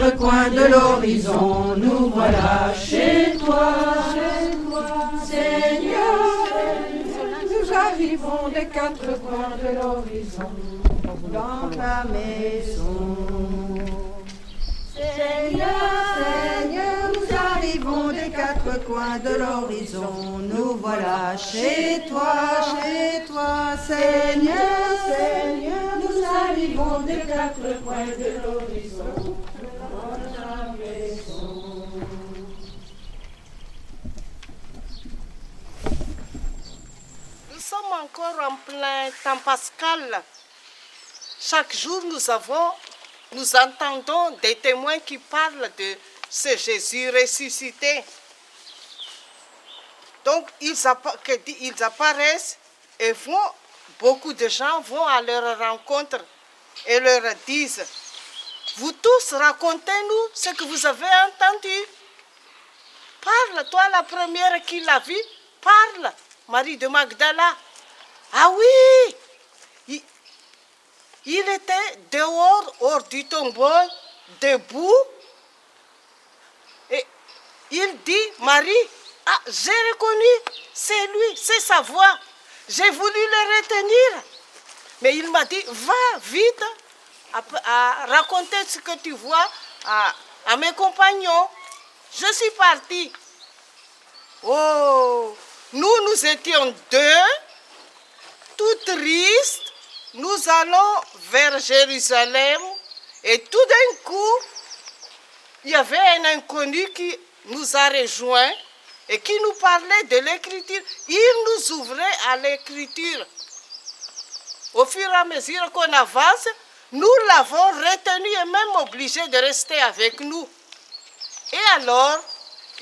quatre coins de l'horizon, nous voilà chez toi. Seigneur, nous arrivons des quatre coins de l'horizon, dans ta maison. Seigneur, nous arrivons des quatre coins de l'horizon, nous voilà chez toi, Seigneur, nous arrivons des quatre coins de l'horizon, dans ta maison. Nous sommes encore en plein temps pascal. Chaque jour, nous entendons des témoins qui parlent de ce Jésus ressuscité. Donc, ils apparaissent et beaucoup de gens vont à leur rencontre et leur disent: vous tous, racontez-nous ce que vous avez entendu. Parle, toi la première qui l'a vu, parle, Marie de Magdala. Ah oui, il était dehors, hors du tombeau, debout. Et il dit: Marie, ah, j'ai reconnu, c'est lui, c'est sa voix. J'ai voulu le retenir. Mais il m'a dit: va vite à raconter ce que tu vois à mes compagnons. Je suis parti. Oh, nous étions deux, tout tristes. Nous allons vers Jérusalem et tout d'un coup, il y avait un inconnu qui nous a rejoints et qui nous parlait de l'écriture. Il nous ouvrait à l'écriture. Au fur et à mesure qu'on avance, nous l'avons retenu et même obligé de rester avec nous. Et alors,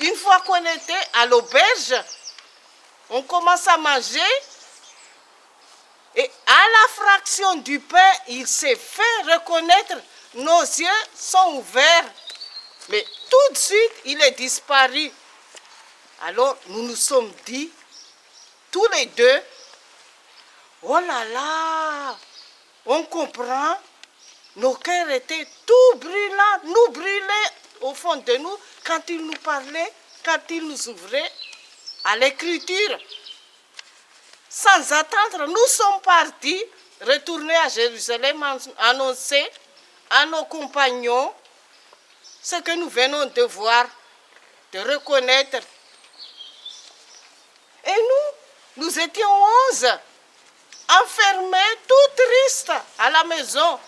une fois qu'on était à l'auberge, on commence à manger. Et à la fraction du pain, il s'est fait reconnaître. Nos yeux sont ouverts. Mais tout de suite, il est disparu. Alors, nous nous sommes dit, tous les deux: oh là là, on comprend. Nos cœurs étaient tout brûlants, nous brûlaient au fond de nous quand il nous parlait, quand il nous ouvrait à l'écriture. Sans attendre, nous sommes partis, retournés à Jérusalem, annoncer à nos compagnons ce que nous venons de voir, de reconnaître. Et nous étions 11, enfermés, tout tristes, à la maison.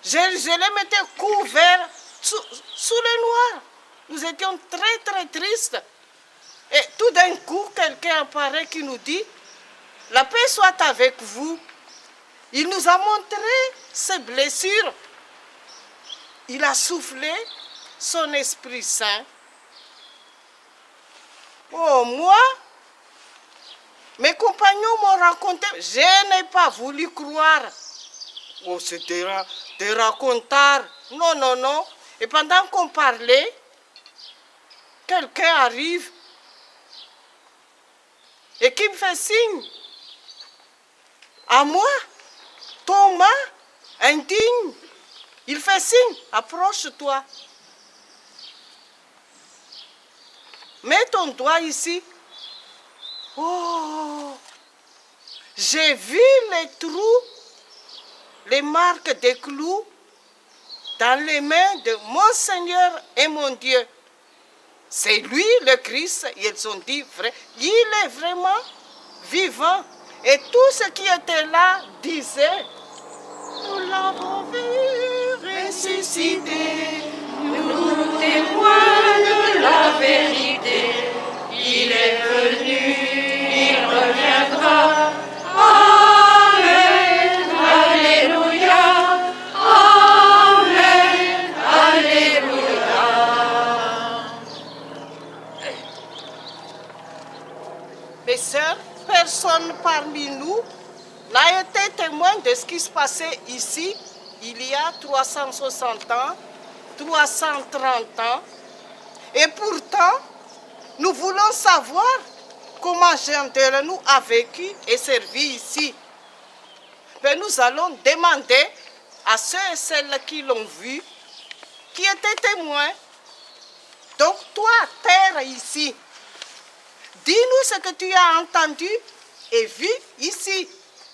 Jérusalem était couvert sous le noir. Nous étions très, très tristes. Et tout d'un coup, quelqu'un apparaît qui nous dit: la paix soit avec vous. Il nous a montré ses blessures. Il a soufflé son Esprit Saint. Oh, moi, mes compagnons m'ont raconté. Je n'ai pas voulu croire. Oh, c'est des racontards. Non, non, non. Et pendant qu'on parlait, quelqu'un arrive et qui me fait signe. À moi, Thomas, indigne. Il fait signe: approche-toi. Mets ton doigt ici. Oh, j'ai vu les trous, les marques des clous dans les mains de mon Seigneur et mon Dieu. C'est lui le Christ. Ils ont dit: vrai, il est vraiment vivant. Et tout ce qui était là disait: nous l'avons vu ressusciter, Nous témoins de la vérité, il est venu, il reviendra. Amen, Alléluia, Amen, Alléluia. Mes sœurs, personne parmi nous n'a été témoin de ce qui se passait ici il y a 360 ans, 330 ans. Et pourtant, nous voulons savoir comment chacun de nous a vécu et servi ici. Mais nous allons demander à ceux et celles qui l'ont vu qui était témoin. Donc toi, terre ici, dis-nous ce que tu as entendu et vu ici.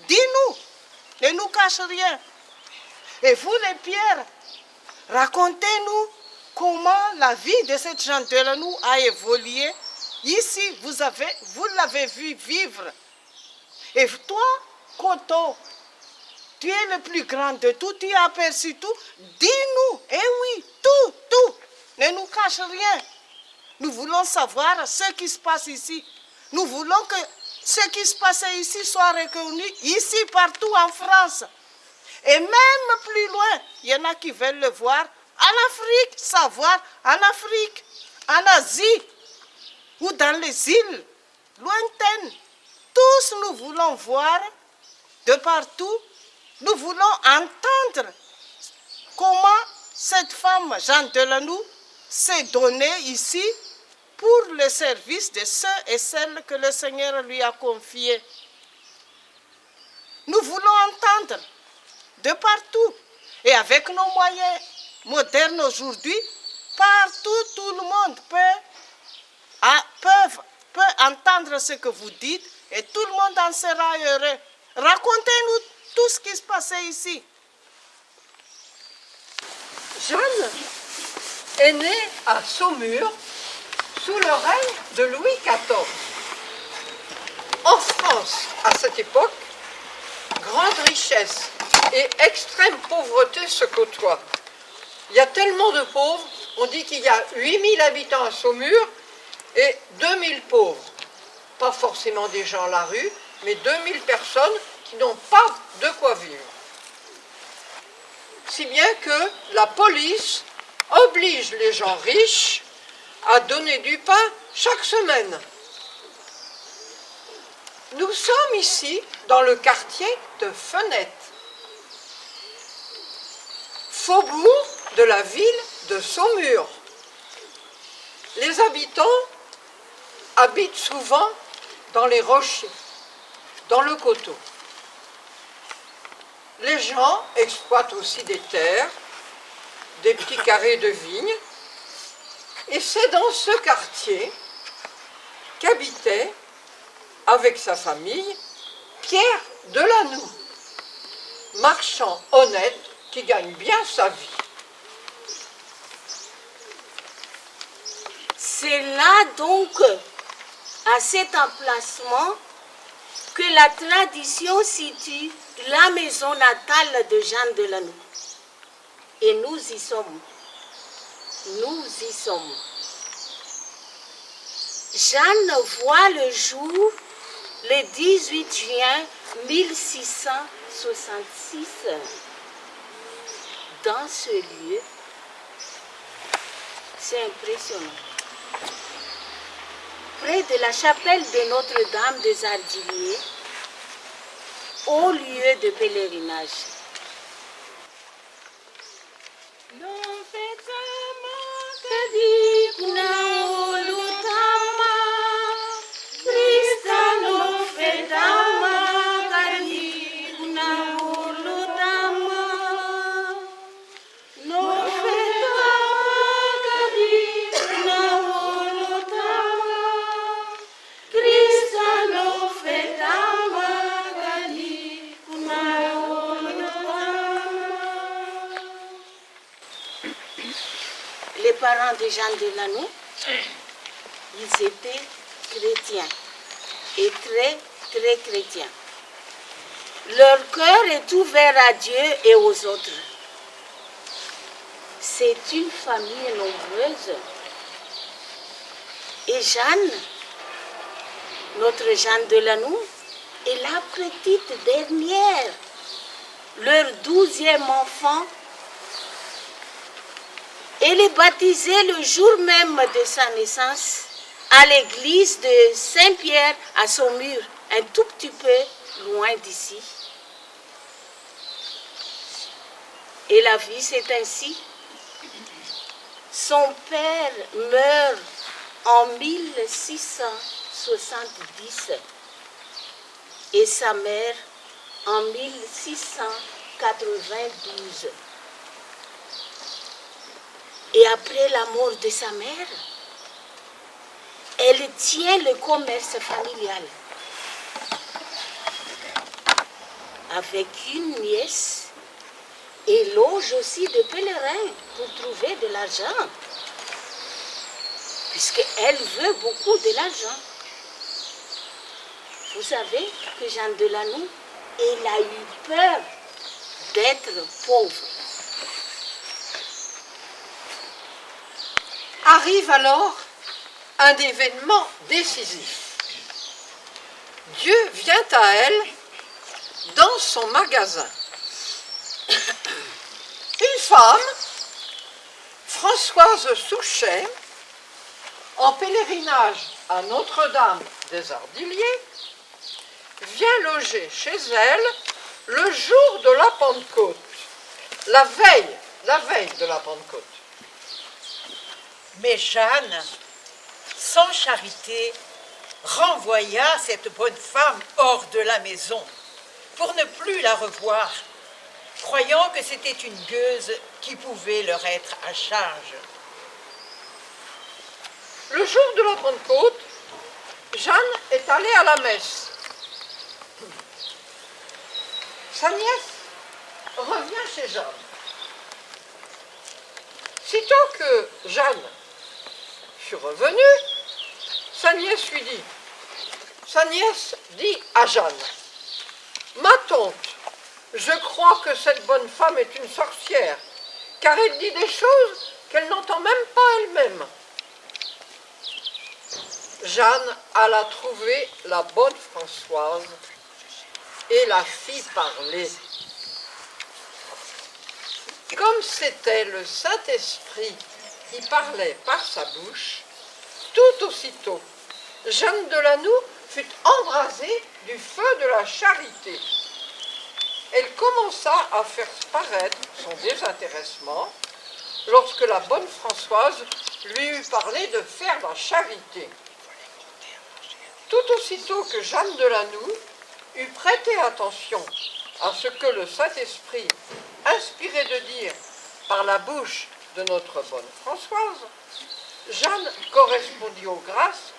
Dis-nous, ne nous cache rien. Et vous les pierres, racontez-nous comment la vie de cette Jean Delanoue a évolué. Ici, vous l'avez vu vivre. Et toi, Koto, tu es le plus grand de tout, tu as aperçu tout. Dis-nous, eh oui, tout. Ne nous cache rien. Nous voulons savoir ce qui se passe ici. Nous voulons que ce qui se passait ici soit reconnu, ici, partout en France. Et même plus loin, il y en a qui veulent le voir en Afrique, savoir en Afrique, en Asie ou dans les îles lointaines. Tous nous voulons voir de partout. Nous voulons entendre comment cette femme, Jean Delanoue, s'est donnée ici pour le service de ceux et celles que le Seigneur lui a confiés. Nous voulons entendre de partout. Et avec nos moyens modernes aujourd'hui, partout, tout le monde peut entendre ce que vous dites et tout le monde en sera heureux. Racontez-nous tout ce qui se passait ici. Jeanne est née à Saumur sous le règne de Louis XIV. En France, à cette époque, grande richesse et extrême pauvreté se côtoient. Il y a tellement de pauvres, on dit qu'il y a 8000 habitants à Saumur et 2000 pauvres. Pas forcément des gens à la rue, mais 2000 personnes qui n'ont pas de quoi vivre. Si bien que la police oblige les gens riches à donner du pain chaque semaine. Nous sommes ici dans le quartier de Fenette, faubourg de la ville de Saumur. Les habitants habitent souvent dans les rochers, dans le coteau. Les gens exploitent aussi des terres, des petits carrés de vignes. Et c'est dans ce quartier qu'habitait, avec sa famille, Pierre Delanoue, marchand honnête qui gagne bien sa vie. C'est là donc, à cet emplacement, que la tradition situe la maison natale de Jean Delanoue. Et nous y sommes. Nous y sommes. Jeanne voit le jour le 18 juin 1666 dans ce lieu. C'est impressionnant. Près de la chapelle de Notre-Dame des Ardiliers, au lieu de pèlerinage. Les parents de Jean Delanoue, ils étaient chrétiens et très, très chrétiens. Leur cœur est ouvert à Dieu et aux autres. C'est une famille nombreuse. Et Jeanne, notre Jeanne Delanoue, est la petite dernière, leur 12e enfant. Elle est baptisée le jour même de sa naissance à l'église de Saint-Pierre à Saumur, un tout petit peu loin d'ici. Et la vie, c'est ainsi. Son père meurt en 1670 et sa mère en 1692. Et après la mort de sa mère, elle tient le commerce familial avec une nièce et loge aussi des pèlerins pour trouver de l'argent, puisqu'elle veut beaucoup de l'argent. Vous savez que Jeanne de Lanoux, elle a eu peur d'être pauvre. Arrive alors un événement décisif. Dieu vient à elle dans son magasin. Une femme, Françoise Souchet, en pèlerinage à Notre-Dame des Ardiliers, vient loger chez elle le jour de la Pentecôte, la veille de la Pentecôte. Mais Jeanne, sans charité, renvoya cette bonne femme hors de la maison pour ne plus la revoir, croyant que c'était une gueuse qui pouvait leur être à charge. Le jour de la Pentecôte, Jeanne est allée à la messe. Sa nièce revient chez Jeanne. Sitôt que Jeanne fut revenue, sa nièce dit à Jeanne, « Ma tante, je crois que cette bonne femme est une sorcière, car elle dit des choses qu'elle n'entend même pas elle-même. » Jeanne alla trouver la bonne Françoise et la fit parler. Comme c'était le Saint-Esprit qui parlait par sa bouche, tout aussitôt, Jeanne de Lanoux fut embrasée du feu de la charité. Elle commença à faire paraître son désintéressement lorsque la bonne Françoise lui eut parlé de faire la charité. Tout aussitôt que Jeanne de Lanoux eut prêté attention à ce que le Saint-Esprit inspirait de dire par la bouche de notre bonne Françoise, Jeanne correspondit aux grâces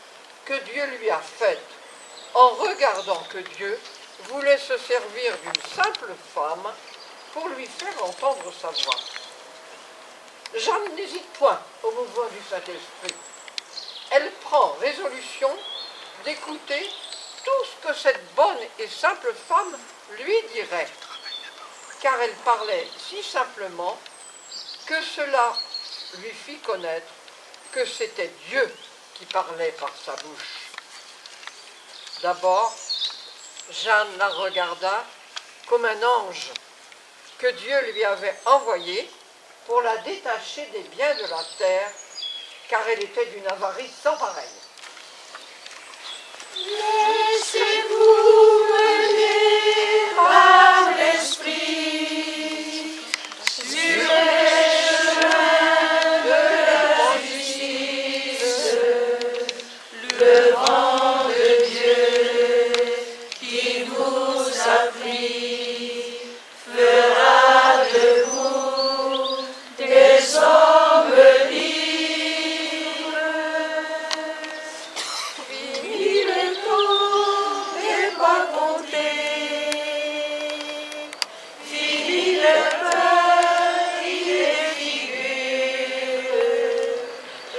que Dieu lui a faites, en regardant que Dieu voulait se servir d'une simple femme pour lui faire entendre sa voix. Jeanne n'hésite point au mouvement du Saint-Esprit. Elle prend résolution d'écouter tout ce que cette bonne et simple femme lui dirait, car elle parlait si simplement que cela lui fit connaître que c'était Dieu qui parlait par sa bouche. D'abord, Jeanne la regarda comme un ange que Dieu lui avait envoyé pour la détacher des biens de la terre, car elle était d'une avarice sans pareille. Laissez-vous mener par l'Esprit sur les chemins de la justice, le vent de Dieu qui vous a pris fera de vous des hommes libres. Il est temps n'est pas compté, fini le peur, il est figure,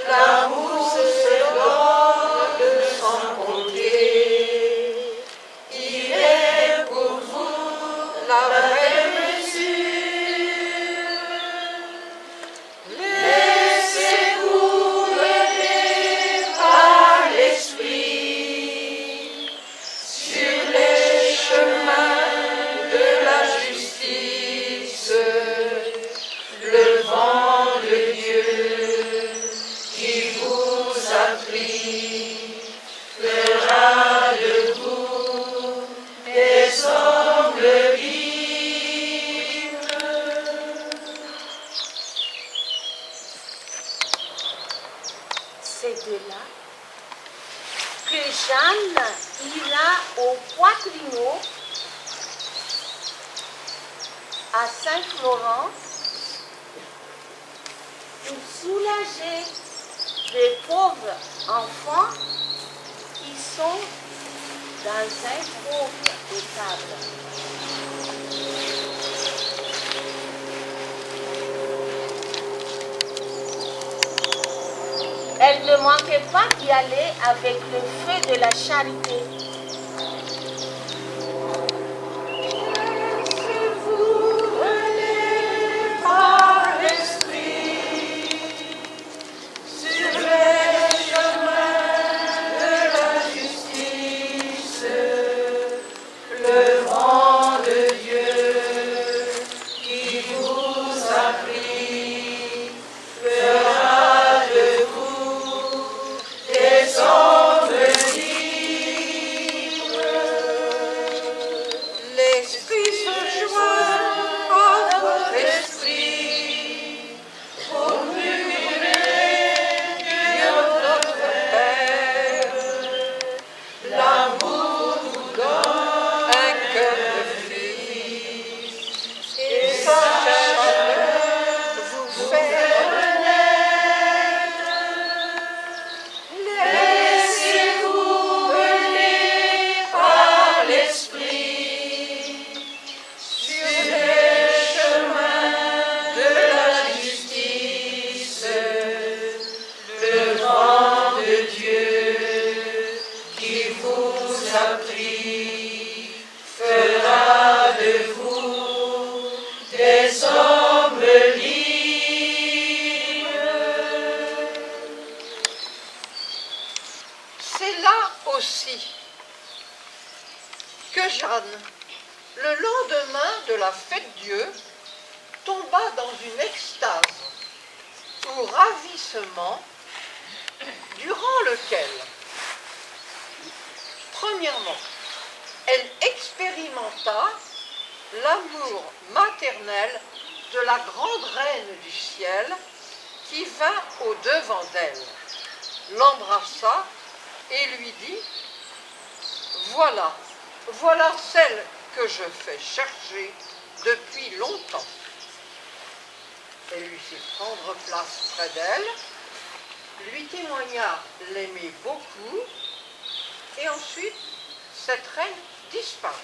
l'amour se donne sans compter, il est pour vous la vraie mesure. Laissez-vous mener par l'Esprit sur les chemins de la justice, le vent de Dieu qui vous a pris fera de vous des hommes libres. C'est de là que Jeanne ira au Poitrino, à Saint-Florent, pour soulager les pauvres enfants qui sont dans un pauvre étable. Elle ne manquait pas d'y aller avec le feu de la charité. C'est là aussi que Jeanne, le lendemain de la fête Dieu, tomba dans une extase ou ravissement durant lequel, premièrement, elle expérimenta l'amour maternel de la grande reine du ciel qui vint au-devant d'elle, l'embrassa et lui dit « Voilà, voilà celle que je fais chercher depuis longtemps. » Elle lui fit prendre place près d'elle, lui témoigna l'aimer beaucoup, et ensuite cette reine disparut.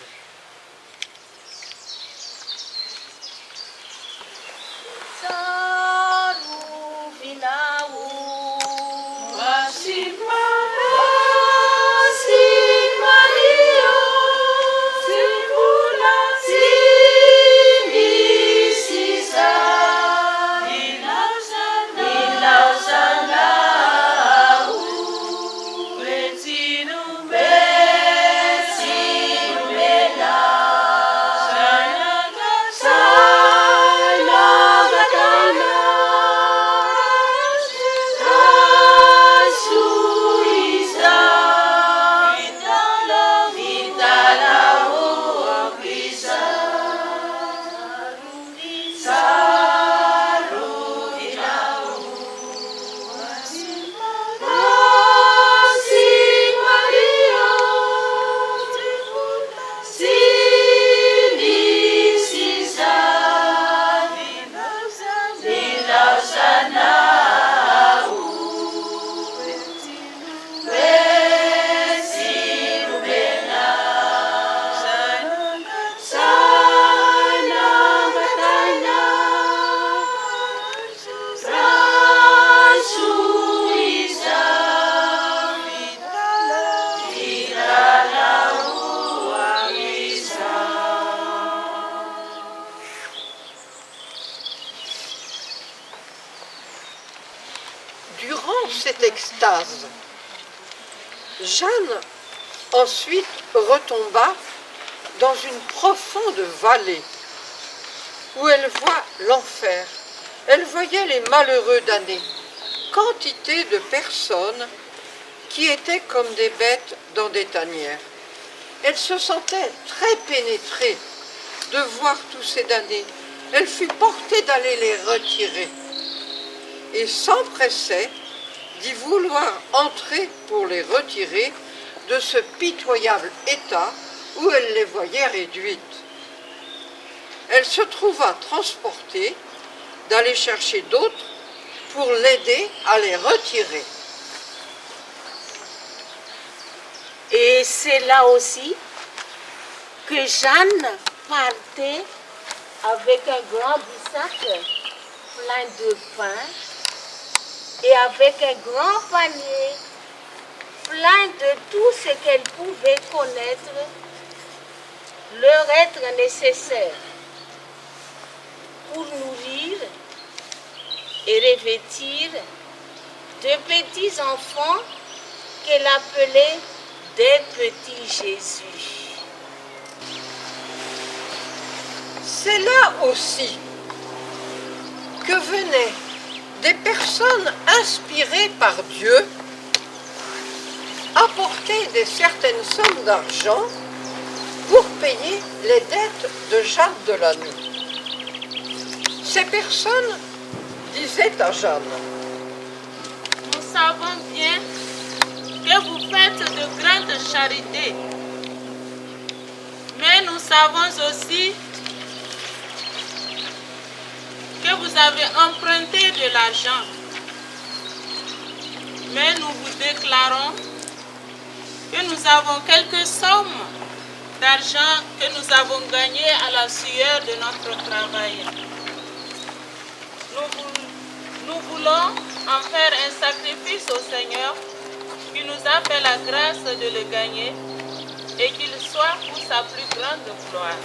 Durant cette extase, Jeanne ensuite retomba dans une profonde vallée où elle voit l'enfer. Elle voyait les malheureux damnés, quantité de personnes qui étaient comme des bêtes dans des tanières. Elle se sentait très pénétrée de voir tous ces damnés. Elle fut portée d'aller les retirer et s'empressait d'y vouloir entrer pour les retirer de ce pitoyable état où elle les voyait réduites. Elle se trouva transportée d'aller chercher d'autres pour l'aider à les retirer. Et c'est là aussi que Jeanne partait avec un grand sac plein de pain et avec un grand panier plein de tout ce qu'elle pouvait connaître leur être nécessaire pour nourrir et revêtir de petits enfants qu'elle appelait des petits Jésus. C'est là aussi que venaient des personnes inspirées par Dieu apporter certaines sommes d'argent pour payer les dettes de Jacques Delanoue. Ces personnes disaient à Jeanne: Nous savons bien que vous faites de grandes charités, mais nous savons aussi que vous avez emprunté de l'argent. Mais nous vous déclarons que nous avons quelques sommes d'argent que nous avons gagnées à la sueur de notre travail. Nous voulons en faire un sacrifice au Seigneur qui nous a fait la grâce de le gagner et qu'il soit pour sa plus grande gloire.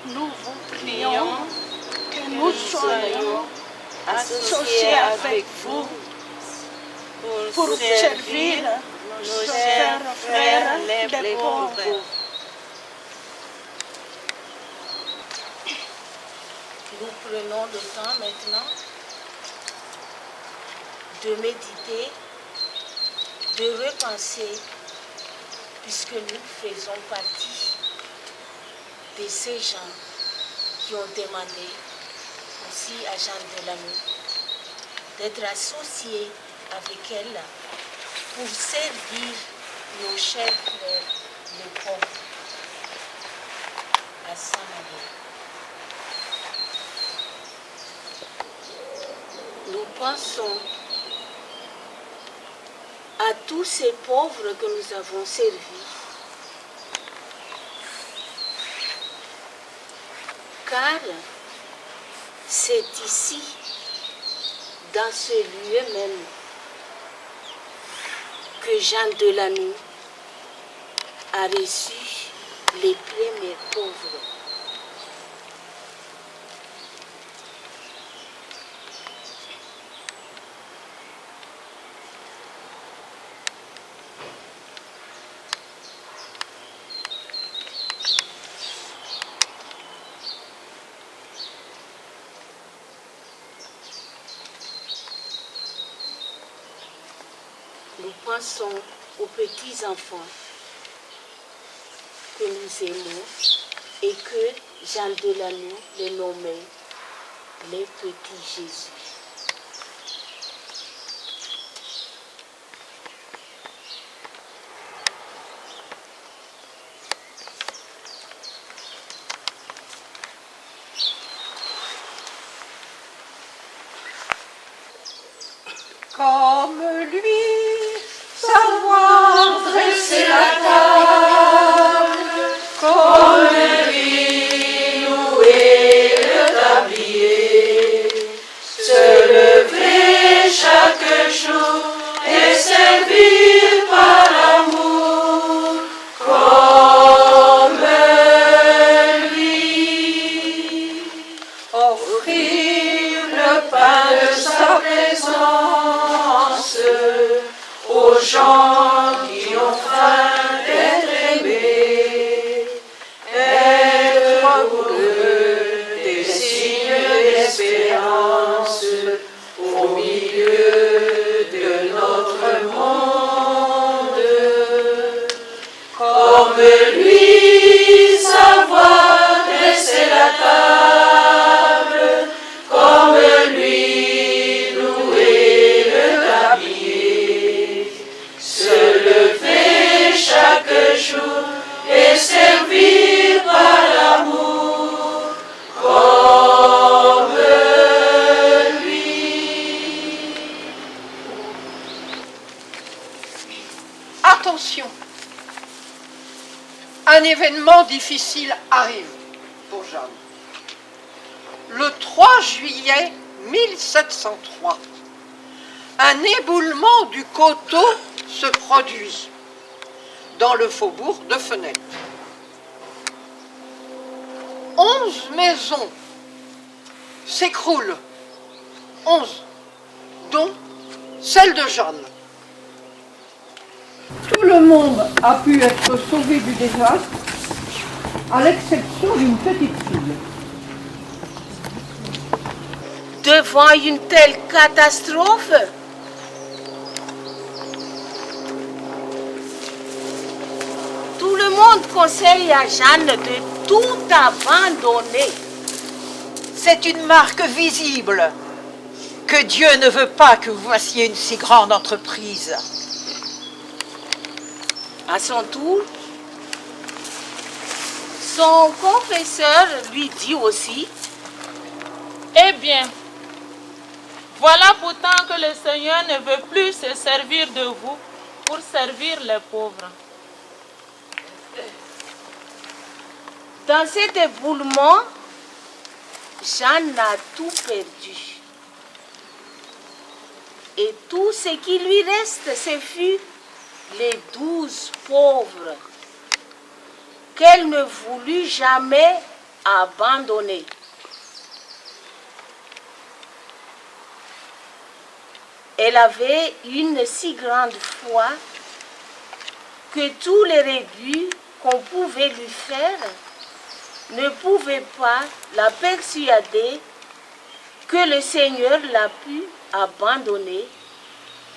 Nous vous prions que nous soyons associés avec vous pour servir nos chers frères les pauvres. Nous prenons le temps maintenant de méditer, de repenser, puisque nous faisons partie de ces gens qui ont demandé aussi à Jeanne Delanoue d'être associés avec elle pour servir nos chers frères les pauvres à Saint-Malo. Nous pensons à tous ces pauvres que nous avons servis, car c'est ici, dans ce lieu même, que Jeanne Delanoue a reçu les premiers pauvres. Nous pensons aux petits enfants que nous aimons et que Jeanne Delanoue les nommait les petits Jésus. Comme lui, savoir dresser la table, comme lui, louer le tablier, se lever chaque jour et servir par amour, comme lui, offrir le pain de sa présence aux gens qui ont faim d'être aimés, être pour eux des signes d'espérance au milieu de notre monde. Comme lui, savoir dresser la table, comme lui, louer le tablier, se lever chaque jour et servir par l'amour. un événement difficile arrive pour Jeanne. Le 3 juillet 1703, un éboulement du coteau se produit dans le faubourg de Fenêtre. 11 maisons s'écroulent, 11, dont celle de Jeanne. Tout le monde a pu être sauvé du désastre, à l'exception d'une petite fille. Devant une telle catastrophe, tout le monde conseille à Jeanne de tout abandonner. C'est une marque visible que Dieu ne veut pas que vous fassiez une si grande entreprise. À son tour, son confesseur lui dit aussi: Eh bien, voilà pourtant que le Seigneur ne veut plus se servir de vous pour servir les pauvres. Dans cet éboulement, Jeanne a tout perdu. Et tout ce qui lui reste, ce fut les 12 pauvres qu'elle ne voulut jamais abandonner. Elle avait une si grande foi que tous les rebuts qu'on pouvait lui faire ne pouvaient pas la persuader que le Seigneur l'a pu abandonner,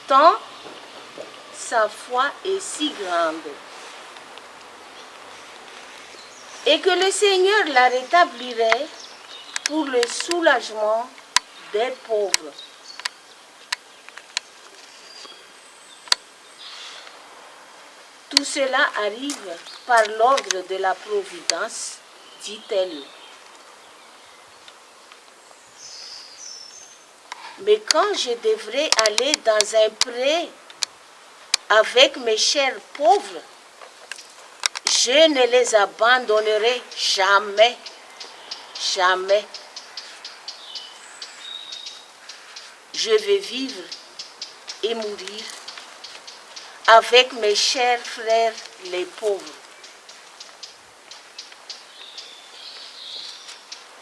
tant sa foi est si grande. Et que le Seigneur la rétablirait pour le soulagement des pauvres. Tout cela arrive par l'ordre de la Providence, dit-elle. Mais quand je devrais aller dans un pré avec mes chers pauvres, je ne les abandonnerai jamais, jamais. Je vais vivre et mourir avec mes chers frères les pauvres.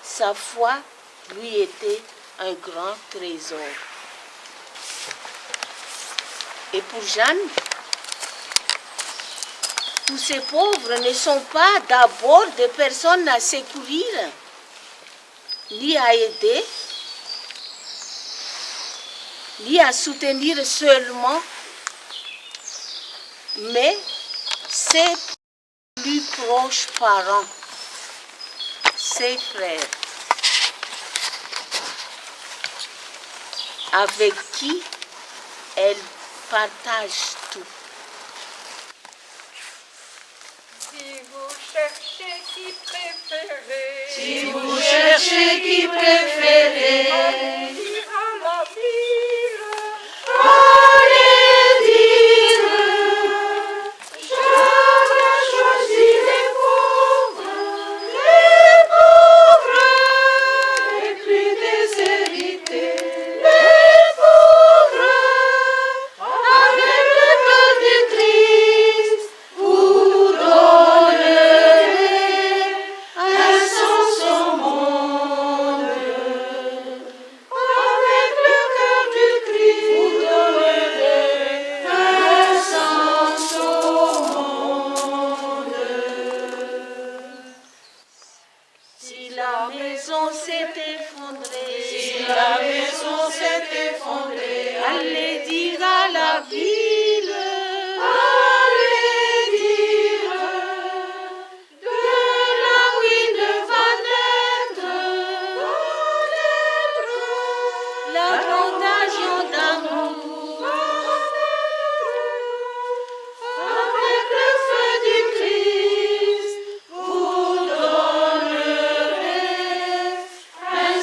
Sa foi lui était un grand trésor. Et pour Jeanne, tous ces pauvres ne sont pas d'abord des personnes à secourir, ni à aider, ni à soutenir seulement, mais ses plus proches parents, ses frères, avec qui elle partage tout. Si vous cherchez qui préférer, Si vous cherchez qui préférer, allez à la ville, allez dire, j'avais choisi les pauvres, les plus déshérités, les pauvres, avec le cœur du Christ, vous donnerez un sens au monde. Avec le cœur du Christ, vous donnerez un sens au monde. Si la maison s'est effondrée, Si la maison s'est effondrée, allez dire à la ville, allez dire, de là où il va naître, la fondation d'amour. avec le feu du Christ, vous donnerez un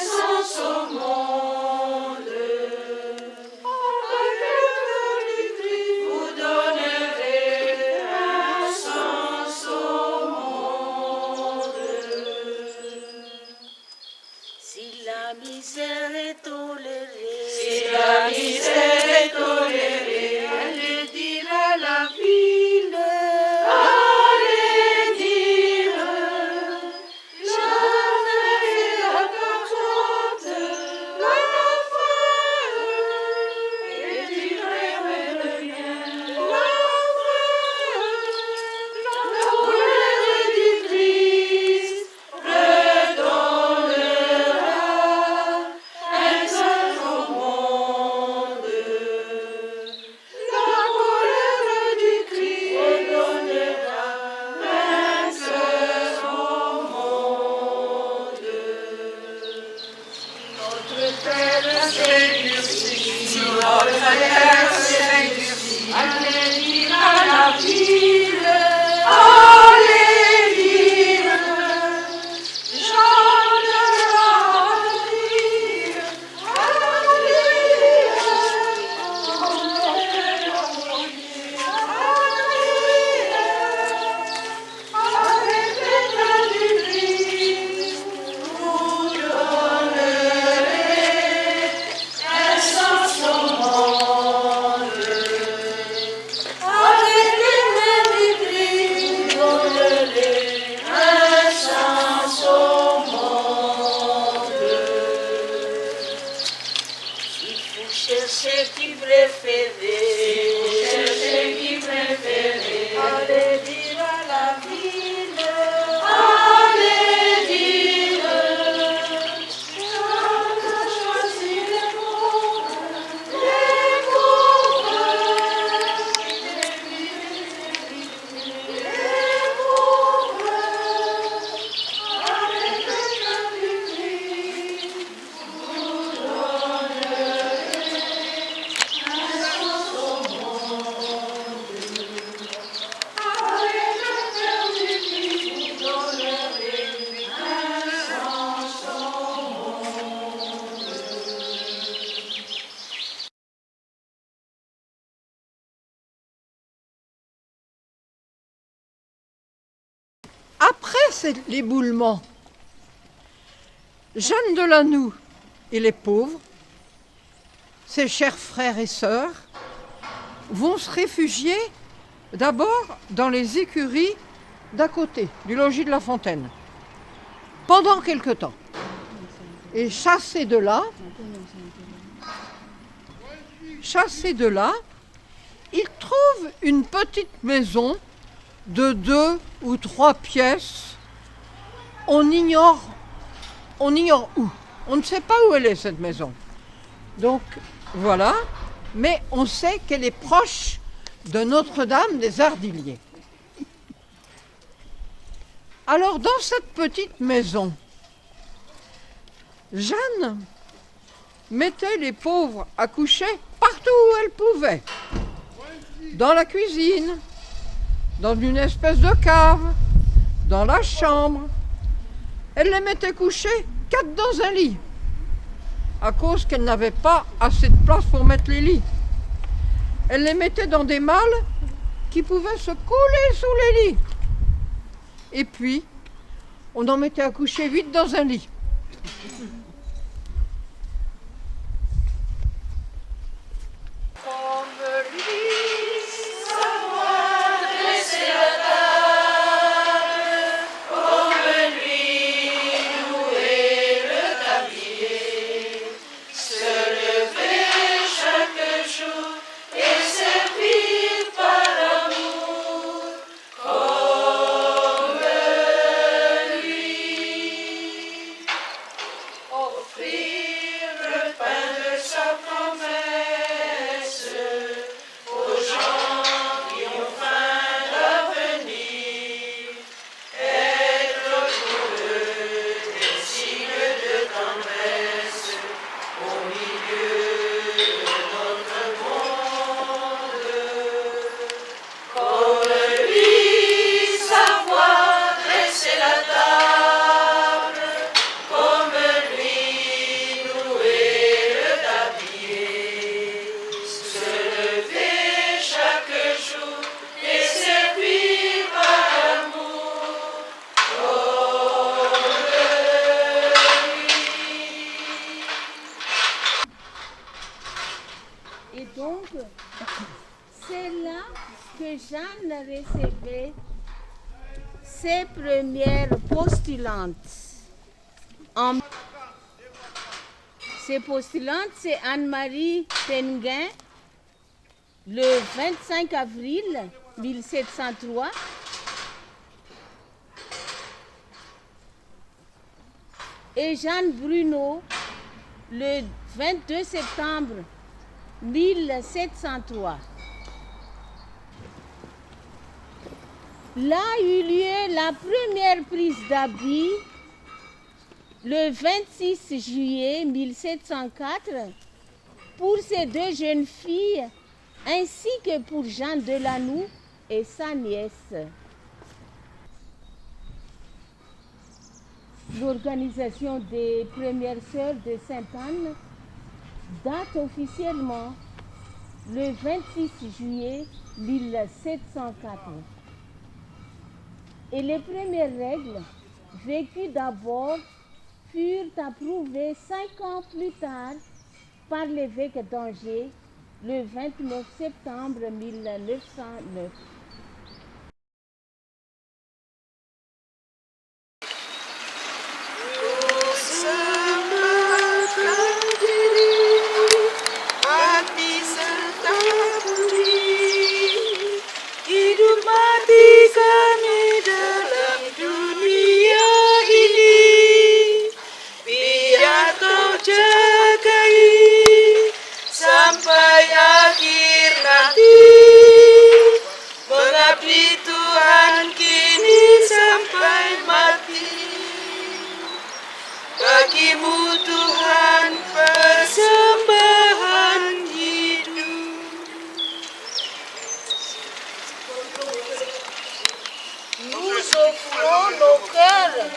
après l'éboulement, Jeanne de Lannou et les pauvres, ses chers frères et sœurs, vont se réfugier d'abord dans les écuries d'à côté, du logis de la Fontaine, pendant quelque temps. Et chassés de là, ils trouvent une petite maison de 2 ou 3 pièces. On ignore où. On ne sait pas où elle est, cette maison. Donc, voilà. Mais on sait qu'elle est proche de Notre-Dame des Ardiliers. Alors, dans cette petite maison, Jeanne mettait les pauvres à coucher partout où elle pouvait. Dans la cuisine, dans une espèce de cave, dans la chambre. Elle les mettait coucher 4 dans un lit, à cause qu'elle n'avait pas assez de place pour mettre les lits. Elle les mettait dans des malles qui pouvaient se couler sous les lits. Et puis, on en mettait à coucher 8 dans un lit. Et donc, c'est là que Jeanne recevait ses premières postulantes. Ces postulantes, c'est Anne-Marie Penguin, le 25 avril 1703. Et Jeanne Bruno, le 22 septembre 1703. Là eut lieu la première prise d'habit le 26 juillet 1704 pour ces 2 jeunes filles ainsi que pour Jeanne de Lannou et sa nièce. L'organisation des premières sœurs de Sainte-Anne date officiellement le 26 juillet 1704. Et les premières règles, vécues d'abord, furent approuvées 5 ans plus tard par l'évêque d'Angers le 29 septembre 1909. Sampai akhir nanti, mengabdi Tuhan kini sampai mati. Bagimu Tuhan persembahan hidup. Nous offrons nos cœurs,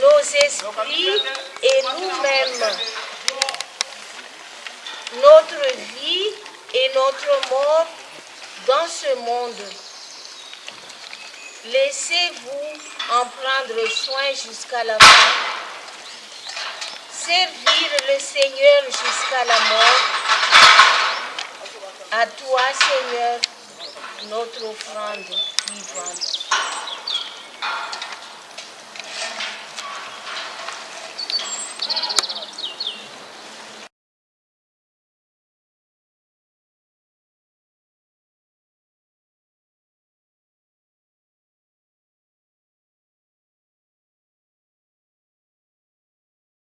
nos esprits et nous-mêmes, notre vie et notre mort dans ce monde. laissez-vous en prendre soin jusqu'à la fin. Servir le Seigneur jusqu'à la mort. À toi, Seigneur, notre offrande vivante.